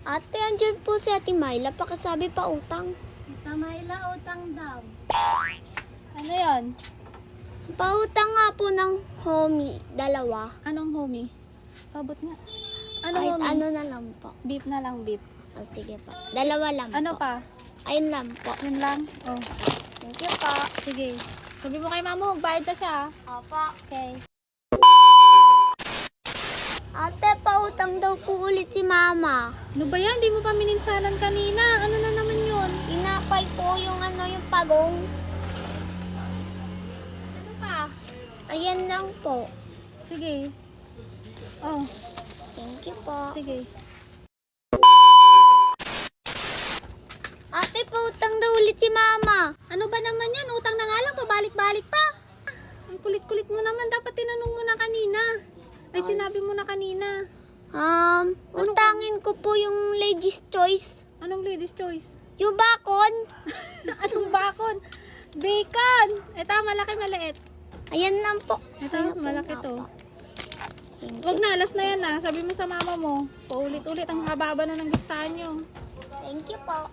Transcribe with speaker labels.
Speaker 1: Ate, andyan po si Ate Myla. Pakisabi pa utang.
Speaker 2: Ate Myla, utang daw.
Speaker 3: Ano yon?
Speaker 1: Pautang nga po ng homie. 2.
Speaker 3: Anong homie? Pabot nga. Ano
Speaker 1: Kahit
Speaker 3: homie?
Speaker 1: ano na lang po.
Speaker 3: Beef na lang, beef.
Speaker 1: O, sige po. 2 lang
Speaker 3: Ano
Speaker 1: po.
Speaker 3: pa?
Speaker 1: Ayun lang po.
Speaker 3: Yun lang? Oh,
Speaker 1: Thank you po.
Speaker 3: sige. Sabi mo kay mama, magbayad na siya.
Speaker 1: Opo.
Speaker 3: Okay.
Speaker 1: Ate, pautang daw po ulit si Mama.
Speaker 3: Ano ba yan? Di mo pa mininsalan kanina. Ano na naman yun?
Speaker 1: Inapay po yung yung pagong.
Speaker 3: Ano pa?
Speaker 1: Ayan lang po.
Speaker 3: Sige. Oh,
Speaker 1: Thank you po.
Speaker 3: sige.
Speaker 1: Ate, pautang daw ulit si Mama.
Speaker 3: Ano ba naman yan? Utang na nga lang, pabalik-balik pa. Ang kulit-kulit mo naman. Dapat tinanong mo na kanina. Ay, sinabi mo na kanina.
Speaker 1: Utangin ko po yung Ladies' Choice.
Speaker 3: Anong ladies choice?
Speaker 1: Yung bakon.
Speaker 3: Anong bakon? Bacon! Ito, malaki, maliit.
Speaker 1: Ayan lang po.
Speaker 3: Ito,
Speaker 1: Ayan po
Speaker 3: malaki
Speaker 1: nga
Speaker 3: to.
Speaker 1: po. Thank you.
Speaker 3: Wag na, alas na yan na. Sabi mo sa mama mo. Paulit-ulit, ang haba na ng listahan nyo.
Speaker 1: Thank you po.